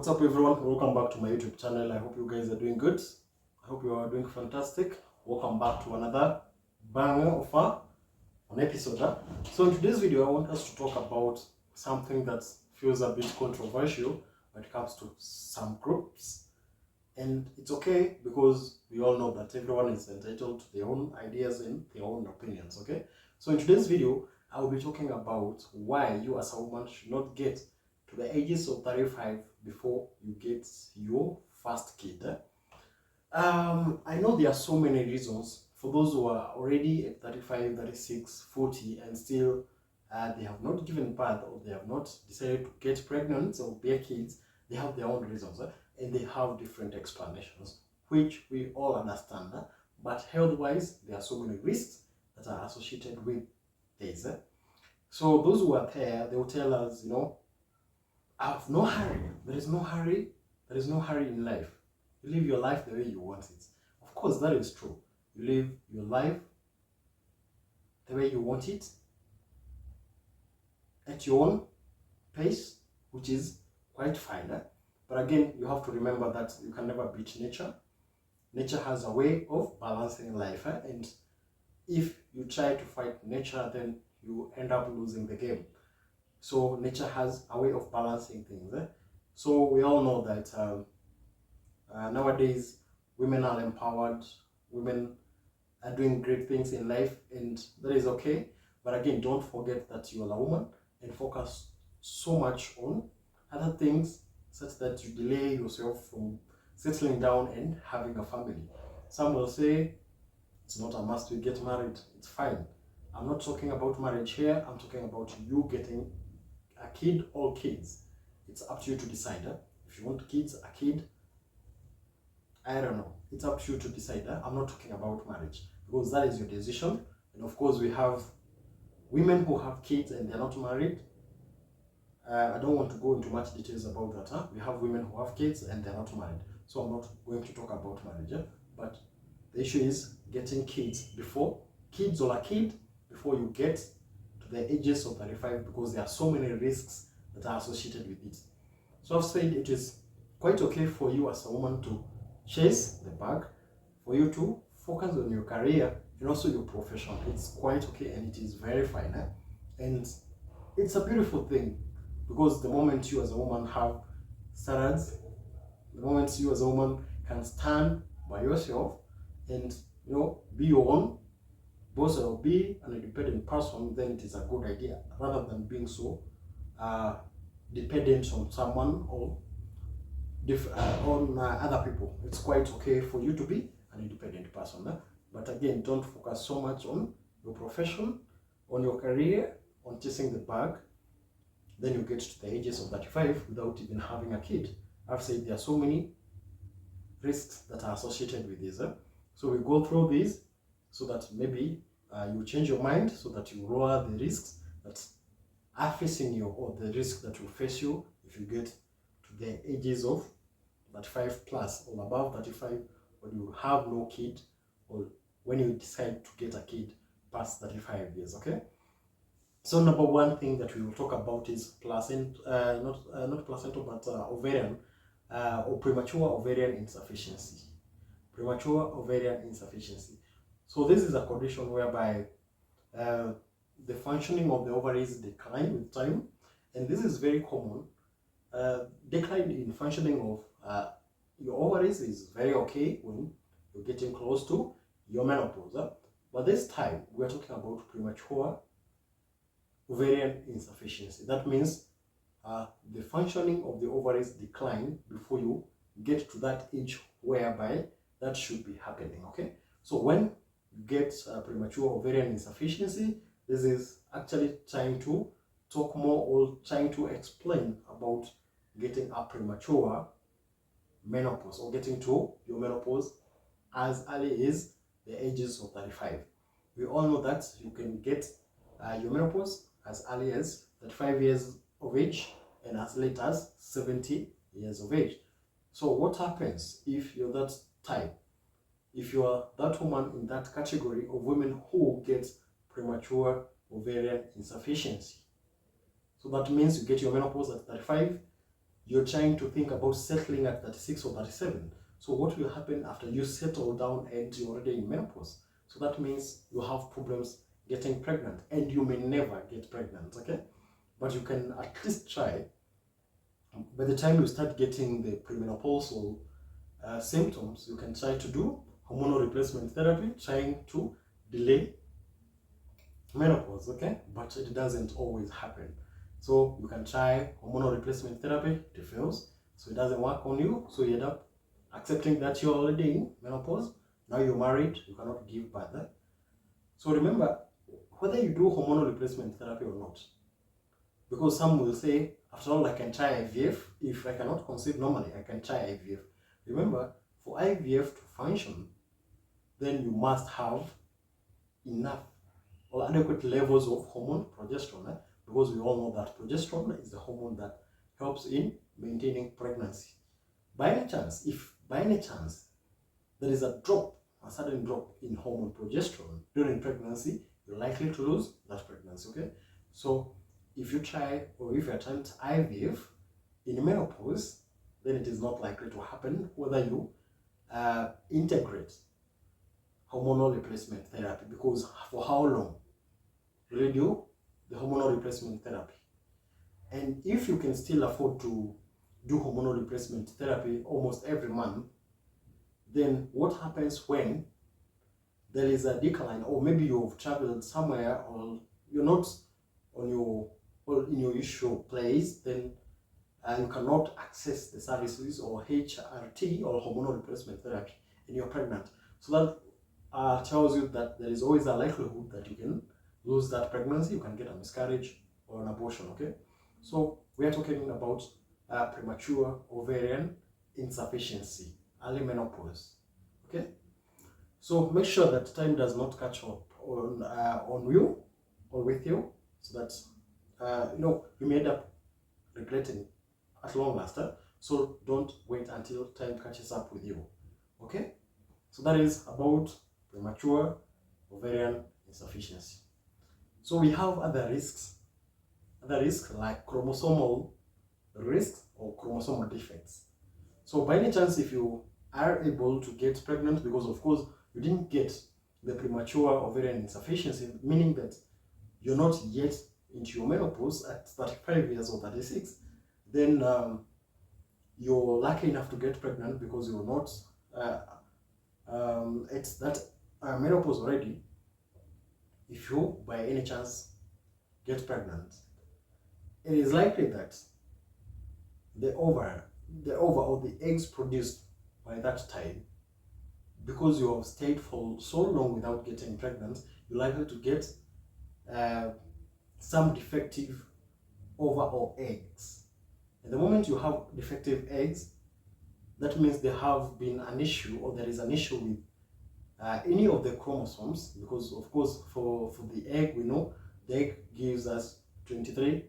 What's up, everyone? Welcome back to my YouTube channel. I hope you guys are doing good. I hope you are doing fantastic. Welcome back to another banger of an episode. So in today's video, I want us to talk about something that feels a bit controversial when it comes to some groups. And it's okay because we all know that everyone is entitled to their own ideas and their own opinions, okay? So in today's video, I will be talking about why you as a woman should not get to the ages of 35 before you get your first kid. I know there are so many reasons for those who are already at 35, 36, 40 and still they have not given birth or they have not decided to get pregnant or bear kids. They have their own reasons and they have different explanations, which we all understand. But health-wise, there are so many risks that are associated with this. So those who are there, they will tell us, I have no hurry. There is no hurry. There is no hurry in life. You live your life the way you want it. Of course, that is true. You live your life the way you want it, at your own pace, which is quite fine. But again, you have to remember that you can never beat nature. Nature has a way of balancing life, and if you try to fight nature, then you end up losing the game. So nature has a way of balancing things. So we all know that nowadays women are empowered, women are doing great things in life, and that is okay. But again, don't forget that you are a woman and focus so much on other things such that you delay yourself from settling down and having a family. Some will say it's not a must you get married. It's fine. I'm not talking about marriage here. I'm talking about you getting a kid or kids. It's up to you to decide. If you want kids, a kid, I don't know. It's up to you to decide. I'm not talking about marriage because that is your decision. And of course, we have women who have kids and they're not married. I don't want to go into much details about that. We have women who have kids and they're not married. So I'm not going to talk about marriage. But the issue is getting kids before, kids or a kid, before you get to the ages of 35 because there are so many risks that are associated with it. So I've said it is quite okay for you as a woman to chase the bag, for you to focus on your career and also your profession. It's quite okay and it is very fine. And it's a beautiful thing because the moment you as a woman have standards, the moment you as a woman can stand by yourself and be your own boss or be an independent person, then it is a good idea rather than being so dependent on someone or on other people. It's quite okay for you to be an independent person. But again, don't focus so much on your profession, on your career, on chasing the bag. Then you get to the ages of 35 without even having a kid. I've said there are so many risks that are associated with this. So we go through these so that maybe you change your mind, so that you lower the risks that are facing you or the risk that will face you if you get to the ages of 35 plus or above 35 when you have no kid or when you decide to get a kid past 35 years, okay? So number one thing that we will talk about is not placental, but ovarian or premature ovarian insufficiency. Premature ovarian insufficiency. So this is a condition whereby the functioning of the ovaries decline with time, and this is very common. Decline in functioning of your ovaries is very okay when you're getting close to your menopause. But this time we're talking about premature ovarian insufficiency. That means the functioning of the ovaries decline before you get to that age whereby that should be happening, okay? So when you get premature ovarian insufficiency, this is actually trying to talk more or trying to explain about getting a premature menopause or getting to your menopause as early as the ages of 35. We all know that you can get your menopause as early as 35 years of age and as late as 70 years of age. So what happens if you're that type? If you are that woman in that category of women who get premature ovarian insufficiency? So that means you get your menopause at 35 you're trying to think about settling at 36 or 37. So what will happen after you settle down and you're already in menopause? So that means you have problems getting pregnant, and you may never get pregnant, okay? But you can at least try. By the time you start getting the premenopausal symptoms, you can try to do hormonal replacement therapy, trying to delay menopause, okay? But it doesn't always happen. So you can try hormonal replacement therapy, it fails, so it doesn't work on you, so you end up accepting that you're already in menopause. Now you're married, you cannot give birth. So remember, whether you do hormonal replacement therapy or not, because some will say, after all, I can try IVF. If I cannot conceive normally, I can try IVF. Remember, for IVF to function, then you must have enough or adequate levels of hormone progesterone, because we all know that progesterone is the hormone that helps in maintaining pregnancy. By any chance, if by any chance there is a sudden drop in hormone progesterone during pregnancy, you're likely to lose that pregnancy, okay? So if you try or if you attempt IVF in menopause, then it is not likely to happen whether you integrate hormonal replacement therapy, because for how long will you do the hormonal replacement therapy? And if you can still afford to do hormonal replacement therapy almost every month, then what happens when there is a decline, or maybe you've traveled somewhere or you're not on your in your usual place, then you cannot access the services or HRT or hormonal replacement therapy, and you're pregnant. So that tells you that there is always a likelihood that you can lose that pregnancy, you can get a miscarriage or an abortion, okay? So we are talking about premature ovarian insufficiency, early menopause, okay? So make sure that time does not catch up on you or with you, so that you may end up regretting at long last. So don't wait until time catches up with you, okay? So that is about premature ovarian insufficiency. So we have other risks like chromosomal risks or chromosomal defects. So by any chance, if you are able to get pregnant, because of course you didn't get the premature ovarian insufficiency, meaning that you're not yet into your menopause at 35 years or 36, then you're lucky enough to get pregnant because you're not it's that menopause already. If you by any chance get pregnant, it is likely that the ova or the eggs produced by that time, because you have stayed for so long without getting pregnant, you're likely to get some defective ova or eggs. And the moment you have defective eggs, that means there have been an issue, or there is an issue with any of the chromosomes, because of course for the egg, we know the egg gives us 23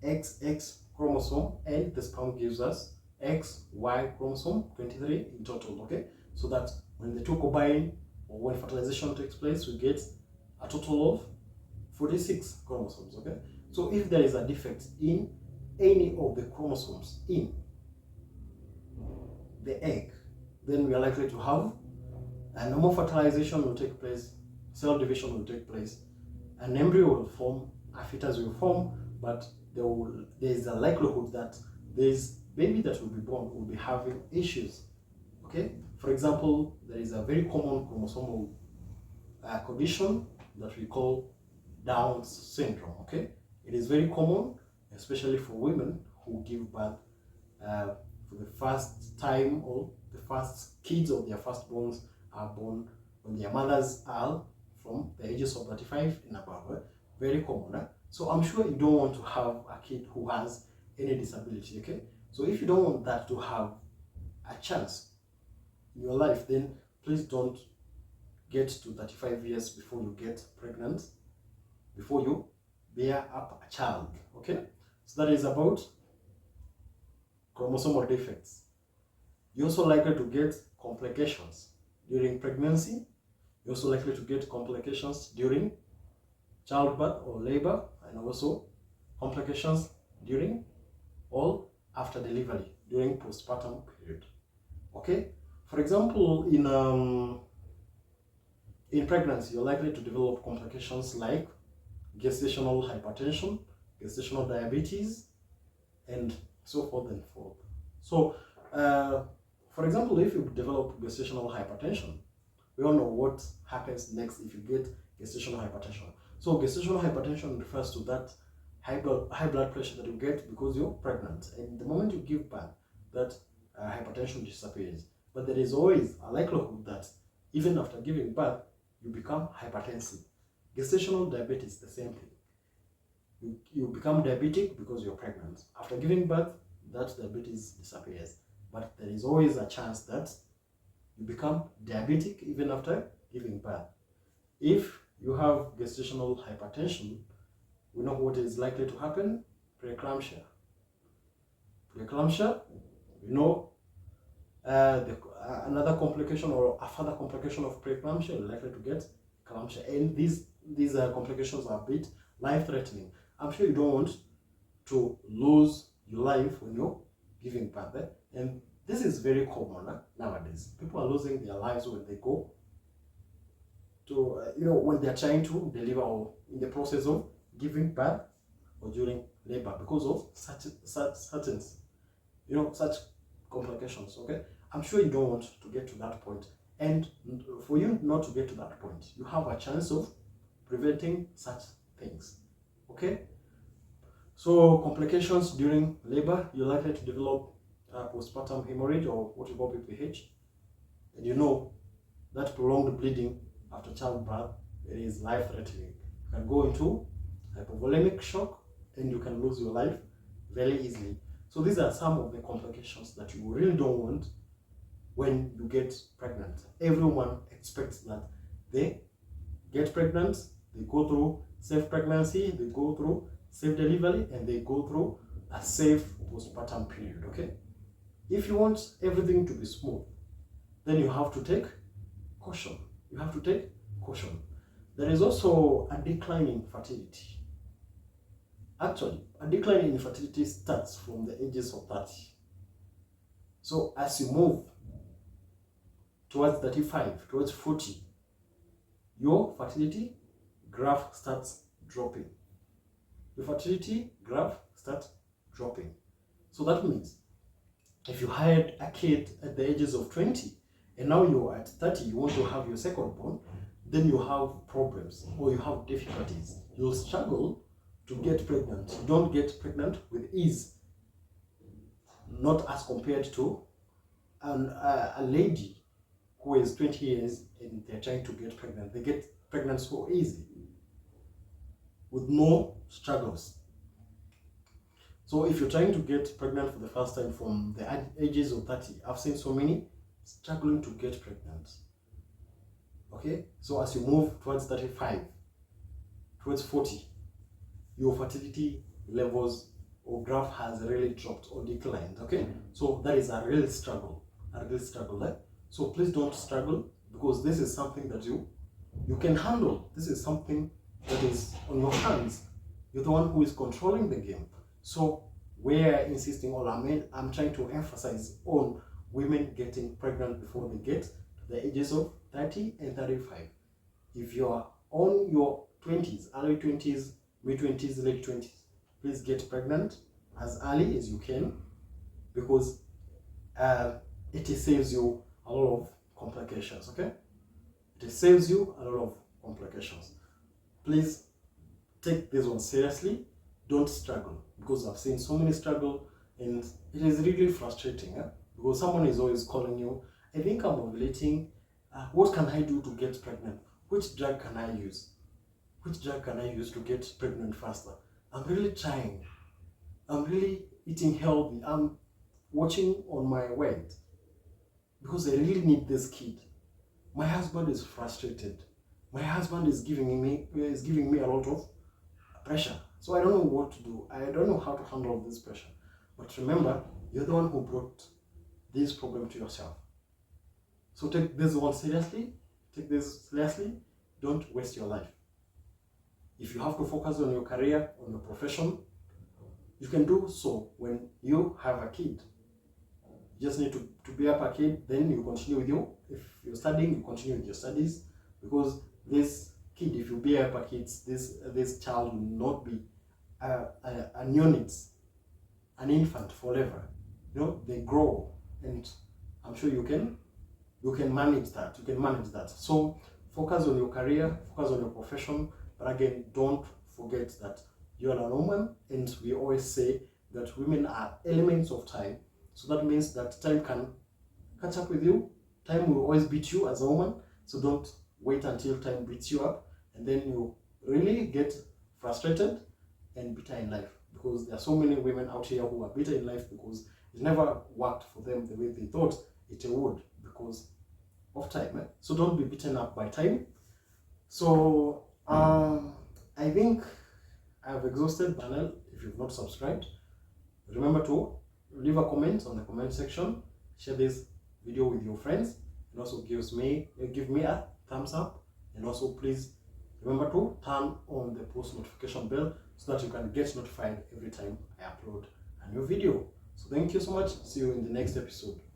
XX chromosome, and the sperm gives us XY chromosome, 23 in total, okay? So that when the two combine, or when fertilization takes place, we get a total of 46 chromosomes, okay? So if there is a defect in any of the chromosomes in the egg, then we are likely to have a normal fertilization will take place, cell division will take place, an embryo will form, a fetus will form, but there is a likelihood that this baby that will be born will be having issues, okay? For example, there is a very common chromosomal condition that we call Down syndrome, okay? It is very common, especially for women who give birth for the first time, or the first kids or their firstborns are born when their mothers are from the ages of 35 and above. Very common. So I'm sure you don't want to have a kid who has any disability, okay? So if you don't want that to have a chance in your life, then please don't get to 35 years before you get pregnant, before you bear up a child, okay? So that is about chromosomal defects. You're also likely to get complications during pregnancy. You're also likely to get complications during childbirth or labor, and also complications during all after delivery during postpartum period. Okay, for example, in pregnancy, you're likely to develop complications like gestational hypertension, gestational diabetes, and so forth and forth. So, for example, if you develop gestational hypertension, we all know what happens next if you get gestational hypertension. So, gestational hypertension refers to that high blood pressure that you get because you're pregnant, and the moment you give birth, that hypertension disappears. But there is always a likelihood that even after giving birth, you become hypertensive. Gestational diabetes, the same thing. You become diabetic because you're pregnant. After giving birth, that diabetes disappears. But there is always a chance that you become diabetic even after giving birth. If you have gestational hypertension, we know what is likely to happen: preeclampsia. Preeclampsia, we know another complication or a further complication of preeclampsia, you're likely to get eclampsia. And these complications are a bit life-threatening. I'm sure you don't want to lose your life when you're giving birth. And this is very common nowadays. People are losing their lives when they go to, when they're trying to deliver or in the process of giving birth or during labor because of such complications. Okay, I'm sure you don't want to get to that point, and for you not to get to that point, you have a chance of preventing such things. Okay, so complications during labor, you're likely to develop postpartum hemorrhage, or what we call PPH, and you know that prolonged bleeding after childbirth, it is life-threatening. You can go into hypovolemic shock and you can lose your life very easily. So these are some of the complications that you really don't want when you get pregnant. Everyone expects that they get pregnant, they go through safe pregnancy, they go through safe delivery, and they go through a safe postpartum period. Okay, if you want everything to be smooth, then you have to take caution. You have to take caution. There is also a decline in fertility. Actually, a decline in fertility starts from the ages of 30. So as you move towards 35, towards 40, your fertility graph starts dropping. Your fertility graph starts dropping. So that means if you had a kid at the ages of 20 and now you're at 30, you want to have your second born, then you have problems or you have difficulties. You'll struggle to get pregnant. You don't get pregnant with ease, not as compared to a lady who is 20 years and they're trying to get pregnant. They get pregnant so easy with no struggles. So if you're trying to get pregnant for the first time from the ages of 30, I've seen so many struggling to get pregnant. Okay, so as you move towards 35, towards 40, your fertility levels or graph has really dropped or declined. Okay, so that is a real struggle, there. So please don't struggle, because this is something that you can handle. This is something that is on your hands. You're the one who is controlling the game. So we're insisting, or I'm trying to emphasize on women getting pregnant before they get to the ages of 30 and 35. If you're on your 20s, early 20s, mid-20s, late 20s, please get pregnant as early as you can, because it saves you a lot of complications. Okay, it saves you a lot of complications. Please take this one seriously. Don't struggle, because I've seen so many struggle and it is really frustrating. Because someone is always calling you, I think I'm ovulating, what can I do to get pregnant? Which drug can I use? Which drug can I use to get pregnant faster? I'm really trying. I'm really eating healthy. I'm watching on my weight because I really need this kid. My husband is frustrated. My husband is giving me a lot of pressure. So I don't know what to do. I don't know how to handle this pressure. But remember, you're the one who brought this problem to yourself. So take this one seriously. Take this seriously. Don't waste your life. If you have to focus on your career, on your profession, You can do so when you have a kid. You just need to bear up a kid, then you continue with you. If you're studying, you continue with your studies, because this kid, if you bear up a kid, this child will not be a neonate, an infant forever. You know, they grow, and I'm sure you can manage that. You can manage that. So focus on your career, focus on your profession, but again, don't forget that you are a woman, and we always say that women are elements of time. So that means that time can catch up with you. Time will always beat you as a woman. So don't wait until time beats you up and then you really get frustrated and bitter in life, because there are so many women out here who are bitter in life because it never worked for them the way they thought it would because of time. So don't be beaten up by time. So I think I've exhausted the channel. If you've not subscribed, remember to leave a comment on the comment section, share this video with your friends, and also give me a thumbs up, and also please remember to turn on the post notification bell so that you can get notified every time I upload a new video. So thank you so much. See you in the next episode.